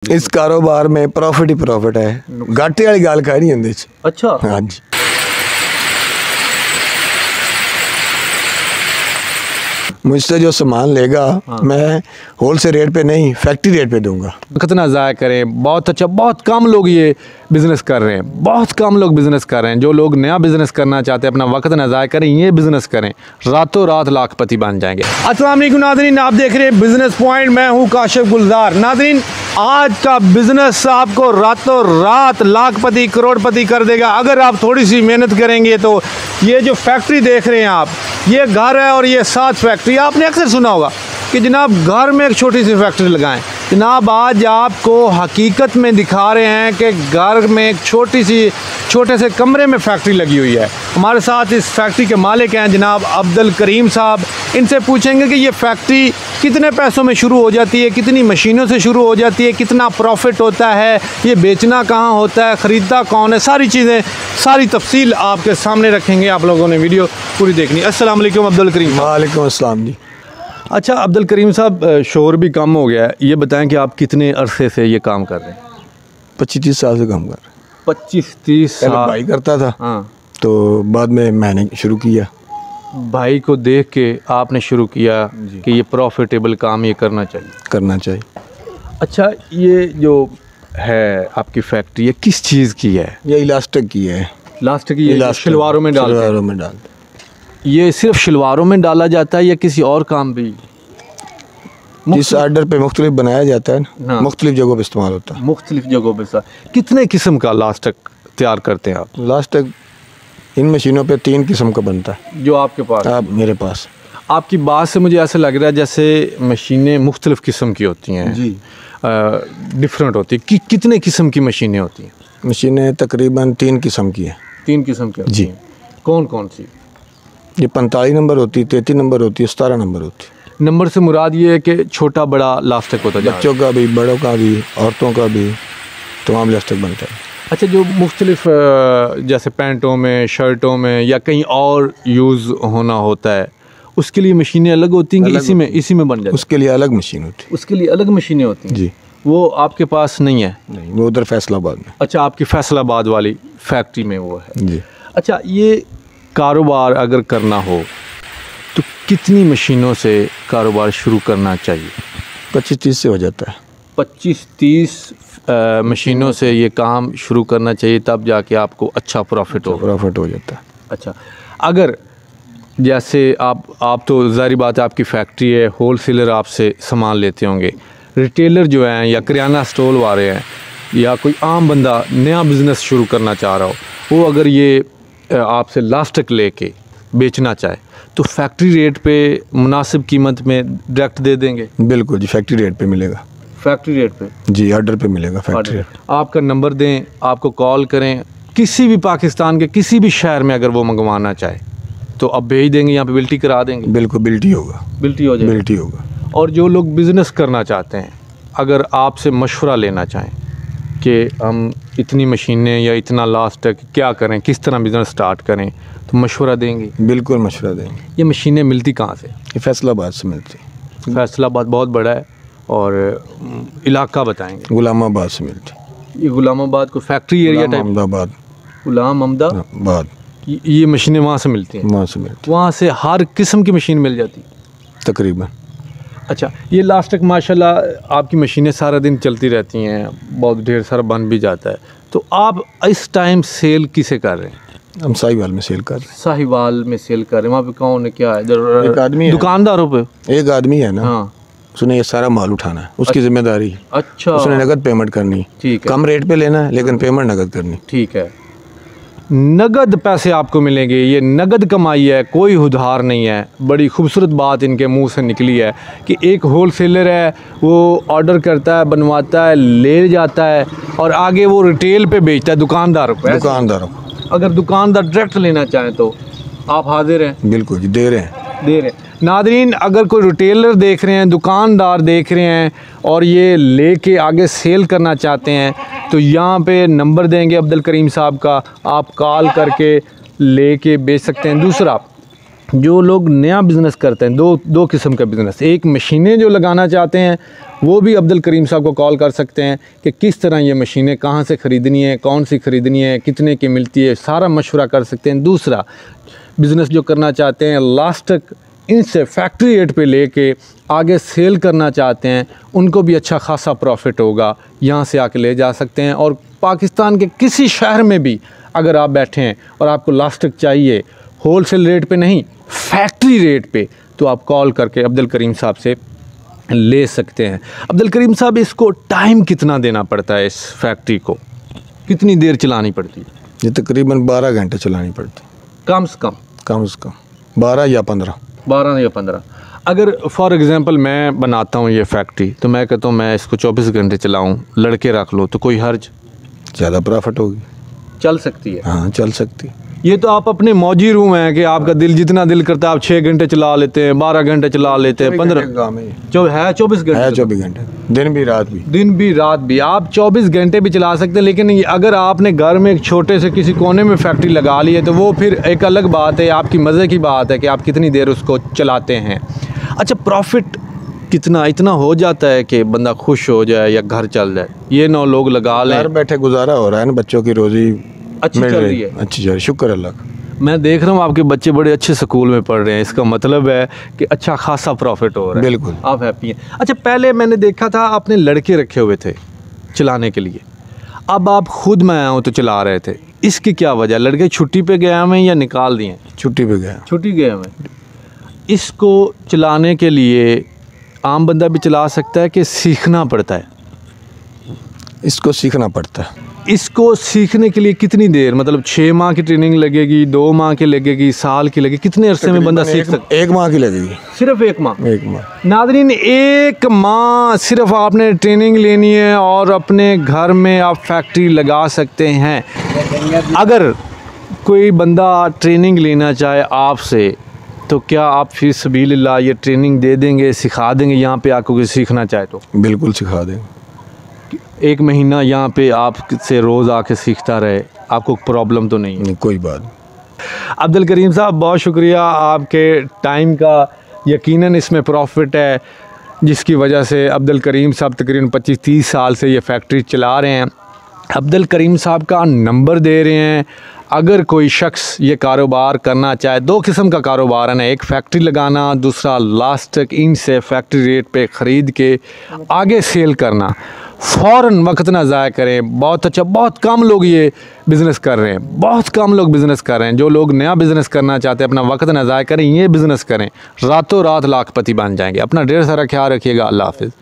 इस कारोबार में प्रॉफिट ही प्रॉफिट है, घाटे वाली गल कह नहीं होंदी। अच्छा, हाँ जी। मुझसे जो सामान लेगा मैं होलसेल रेट पे नहीं, फैक्ट्री रेट पे दूंगा। वक्त ना ज़ाया करें। बहुत अच्छा, बहुत कम लोग ये बिज़नेस कर रहे हैं, बहुत कम लोग बिज़नेस कर रहे हैं। जो लोग नया बिज़नेस करना चाहते हैं, अपना वक्त ना ज़ाया करें, ये बिज़नेस करें, रातों रात लाखपति बन जाएंगे। अस्सलाम वालेकुम नाज़रीन, आप देख रहे हैं बिज़नेस पॉइंट, मैं हूँ काशिफ गुलजार। नाज़रीन, आज का बिज़नेस आपको रातों रात लाखपति करोड़पति कर देगा अगर आप थोड़ी सी मेहनत करेंगे। तो ये जो फैक्ट्री देख रहे हैं आप, ये घर है और ये 7 फैक्ट्री। आपने अक्सर सुना होगा कि जनाब घर में एक छोटी सी फैक्ट्री लगाएं। जनाब आज आपको हकीकत में दिखा रहे हैं कि घर में एक छोटे से कमरे में फैक्ट्री लगी हुई है। हमारे साथ इस फैक्ट्री के मालिक हैं जनाब अब्दुल करीम साहब। इनसे पूछेंगे कि ये फैक्ट्री कितने पैसों में शुरू हो जाती है, कितनी मशीनों से शुरू हो जाती है, कितना प्रॉफिट होता है, ये बेचना कहाँ होता है, ख़रीदता कौन है, सारी चीज़ें, सारी तफसील आपके सामने रखेंगे। आप लोगों ने वीडियो पूरी देखनी। अस्सलाम वालेकुम अब्दुल करीम। वालेकुम अस्सलाम जी। अच्छा अब्दुल करीम साहब, शोर भी कम हो गया है, ये बताएं कि आप कितने अरसे से ये काम कर रहे हैं? 25-30 साल से काम कर रहे हैं। 25-30 साल भाई करता था। हाँ, तो बाद में मैंने शुरू किया। भाई को देख के आपने शुरू किया कि ये प्रॉफिटेबल काम ये करना चाहिए। अच्छा, ये जो है आपकी फैक्ट्री, ये किस चीज़ की है? ये इलास्टिक की है। लास्ट की ये शलवारों में डाल ये सिर्फ शलवारों में डाला जाता है या किसी और काम भी? जिस ऑर्डर पे मुख्तलिफ बनाया जाता है ना, हाँ। मुख्तलिफ जगहों पे इस्तेमाल होता है। मुख्तलिफ जगहों पे सर। कितने किस्म का लास्टक तैयार करते हैं आप? लास्टिक इन मशीनों पे 3 किस्म का बनता है जो आपके पास? आप मेरे पास। आपकी बात से मुझे ऐसा लग रहा है जैसे मशीनें मुख्तलिफ किस्म की होती हैं जी, डिफरेंट होती है। कितने किस्म की मशीनें होती हैं? मशीनें तकरीबन 3 किस्म की हैं। 3 किस्म की होती जी। हैं। कौन कौन सी? ये 45 नंबर होती है, 33 नंबर होती है, 17 नंबर होती है। नंबर से मुराद ये है कि छोटा बड़ा लास्टिक होता है, बच्चों का भी, बड़ों का भी, औरतों का भी तमाम लास्टिक बनता है। अच्छा, जो मुख्तलिफ जैसे पैंटों में, शर्टों में या कहीं और यूज़ होना होता है, उसके लिए मशीनें अलग होती हैं कि इसी में बन जाती है? उसके लिए अलग मशीन होती है। उसके लिए अलग मशीनें होती हैं जी। वो आपके पास नहीं है? नहीं, वो उधर फैसलाबाद में। अच्छा, आपकी फैसलाबाद वाली फैक्ट्री में वो है। जी। अच्छा, ये कारोबार अगर करना हो तो कितनी मशीनों से कारोबार शुरू करना चाहिए? 25-30 से हो जाता है। 25-30 मशीनों से ये काम शुरू करना चाहिए, तब जाके आपको अच्छा प्रॉफिट हो जाता है। अच्छा, अगर जैसे आप तो ज़ाहिर बात है आपकी फैक्ट्री है, होलसेलर आपसे सामान लेते होंगे, रिटेलर जो हैं या किराना स्टोर वाले हैं या कोई आम बंदा नया बिज़नेस शुरू करना चाह रहा हो, वो अगर ये आपसे लास्टिक लेके बेचना चाहे तो फैक्ट्री रेट पे मुनासिब कीमत में डायरेक्ट दे देंगे? बिल्कुल जी, फैक्ट्री रेट पे मिलेगा। फैक्ट्री रेट पे? जी, ऑर्डर पे मिलेगा फैक्ट्री रेट। आपका नंबर दें, आपको कॉल करें, किसी भी पाकिस्तान के किसी भी शहर में अगर वो मंगवाना चाहे तो आप भेज देंगे, यहाँ पे बिल्टी करा देंगे? बिल्कुल, बिल्टी होगा। बिल्टी हो जाएगी? बिल्टी होगा। और जो लोग बिज़नेस करना चाहते हैं, अगर आपसे मशवरा लेना चाहें कि हम इतनी मशीनें या इतना लास्टिक क्या करें, किस तरह बिज़नेस स्टार्ट करें, तो मशवरा देंगे? बिल्कुल मशवरा देंगे। ये मशीनें मिलती कहाँ से? ये फैसलाबाद से मिलती है। फैसलाबाद बहुत बड़ा है। और इलाका बताएंगे? गुलामाबाद से मिलती। ये गुलामाबाद को फैक्ट्री एरिया टाइप? अहमदाबाद। गुलाम अहमदाबाद। ये मशीनें वहाँ से मिलती हैं? वहाँ से मिलती। वहाँ से हर किस्म की मशीन मिल जाती तकरीबन। अच्छा, ये लास्टिक माशाल्लाह आपकी मशीनें सारा दिन चलती रहती हैं, बहुत ढेर सारा बन भी जाता है। तो आप इस टाइम सेल किसे कर रहे हैं? हम साहिवाल में सेल कर रहे हैं। साहिवाल में सेल कर रहे हैं। वहाँ पे कौन है, क्या है? एक आदमी है, दुकानदारों पे एक आदमी है ना। हाँ, उसने ये सारा माल उठाना है, उसकी जिम्मेदारी है। अच्छा, उसने नगद पेमेंट करनी। ठीक है। कम रेट पे लेना है लेकिन पेमेंट नगद करनी। ठीक है। नगद पैसे आपको मिलेंगे, ये नगद कमाई है, कोई उधार नहीं है। बड़ी खूबसूरत बात इनके मुंह से निकली है कि एक होलसेलर है, वो ऑर्डर करता है, बनवाता है, ले जाता है और आगे वो रिटेल पे बेचता है दुकानदारों को। अगर दुकानदार डायरेक्ट लेना चाहें तो आप हाजिर हैं? बिल्कुल जी, दे रहे हैं। नादरीन, अगर कोई रिटेलर देख रहे हैं, दुकानदार देख रहे हैं और ये लेके आगे सेल करना चाहते हैं तो यहाँ पे नंबर देंगे अब्दुल करीम साहब का, आप कॉल करके लेके बेच सकते हैं। दूसरा, जो लोग नया बिज़नेस करते हैं, दो किस्म का बिज़नेस, एक मशीनें जो लगाना चाहते हैं वो भी अब्दुल करीम साहब को कॉल कर सकते हैं कि किस तरह ये मशीनें कहाँ से ख़रीदनी है, कौन सी ख़रीदनी है, कितने की मिलती है, सारा मशवरा कर सकते हैं। दूसरा बिज़नेस जो करना चाहते हैं लास्ट तक इनसे फैक्ट्री रेट पे लेके आगे सेल करना चाहते हैं, उनको भी अच्छा खासा प्रॉफिट होगा, यहाँ से आके ले जा सकते हैं। और पाकिस्तान के किसी शहर में भी अगर आप बैठे हैं और आपको लास्ट तक चाहिए होलसेल रेट पे नहीं, फैक्ट्री रेट पे, तो आप कॉल करके अब्दुल करीम साहब से ले सकते हैं। अब्दुल करीम साहब, इसको टाइम कितना देना पड़ता है, इस फैक्ट्री को कितनी देर चलानी पड़ती है? ये तकरीबन 12 घंटे चलानी पड़ती, कम से कम 12 या 15। 12 या 15। अगर फॉर एग्ज़ाम्पल मैं बनाता हूँ ये फैक्ट्री, तो मैं कहता हूँ मैं इसको 24 घंटे चलाऊँ, लड़के रख लो, तो कोई हर्ज? ज़्यादा प्रॉफिट होगी, चल सकती है। हाँ चल सकती है। ये तो आप अपने मौजी रूम हैं कि आपका दिल जितना दिल करता है आप 6 घंटे चला लेते हैं, 12 घंटे चला लेते हैं, 15 है 24 घंटे है 24 घंटे, दिन भी रात भी आप 24 घंटे भी चला सकते हैं। लेकिन अगर आपने घर में एक छोटे से किसी कोने में फैक्ट्री लगा ली है तो वो फिर एक अलग बात है, आपकी मज़े की बात है कि आप कितनी देर उसको चलाते हैं। अच्छा, प्रॉफिट कितना इतना हो जाता है कि बंदा खुश हो जाए या घर चल जाए? ये 9 लोग लगा लें, घर बैठे गुजारा हो रहा है ना, बच्चों की रोज़ी अच्छी चल रही है, अच्छी चल रही, शुक्र अल्लाह का। मैं देख रहा हूँ आपके बच्चे बड़े अच्छे स्कूल में पढ़ रहे हैं, इसका मतलब है कि अच्छा खासा प्रॉफिट हो रहा है। बिल्कुल, आप हैप्पी हैं। अच्छा, पहले मैंने देखा था आपने लड़के रखे हुए थे चलाने के लिए, अब आप खुद मैं आया हूँ तो चला रहे थे, इसकी क्या वजह? लड़के छुट्टी पे गए हुए या निकाल दिए? छुट्टी पे गया। छुट्टी गए हुए। इसको चलाने के लिए आम बंदा भी चला सकता है कि सीखना पड़ता है? इसको सीखना पड़ता है। इसको सीखने के लिए कितनी देर, मतलब 6 माह की ट्रेनिंग लगेगी, 2 माह की लगेगी, साल की लगेगी, कितने अरसे में बंदा सीख सकता है? 1 माह की लगेगी। सिर्फ 1 माह? 1 माह। नाज़रीन, 1 माह सिर्फ आपने ट्रेनिंग लेनी है और अपने घर में आप फैक्ट्री लगा सकते हैं। अगर कोई बंदा ट्रेनिंग लेना चाहे आपसे तो क्या आप फी सबीलिल्लाह ये ट्रेनिंग दे देंगे, सिखा देंगे यहाँ पे आपको कोई सीखना चाहे तो? बिल्कुल सिखा देंगे। 1 महीना यहाँ पे आपसे रोज़ आके सीखता रहे, आपको प्रॉब्लम तो नहीं? नहीं, कोई बात नहीं। अब्दुल करीम साहब, बहुत शुक्रिया आपके टाइम का। यकीनन इसमें प्रॉफिट है, जिसकी वजह से अब्दुल करीम साहब तकरीबन 25-30 साल से ये फैक्ट्री चला रहे हैं। अब्दुल करीम साहब का नंबर दे रहे हैं, अगर कोई शख्स ये कारोबार करना चाहे। 2 किस्म का कारोबार है ना, एक फैक्ट्री लगाना, दूसरा लास्ट तक इनसे फैक्ट्री रेट पे ख़रीद के आगे सेल करना। फ़ौरन वक्त ना ज़ाया करें। बहुत अच्छा, बहुत कम लोग ये बिज़नेस कर रहे हैं, बहुत कम लोग बिज़नेस कर रहे हैं। जो लोग नया बिज़नेस करना चाहते हैं, अपना वक्त ना ज़ाया करें, ये बिज़नेस करें, रातों रात लाखपति बन जाएंगे। अपना ढेर सारा ख्याल रखिएगा। अल्लाह हाफ़िज़।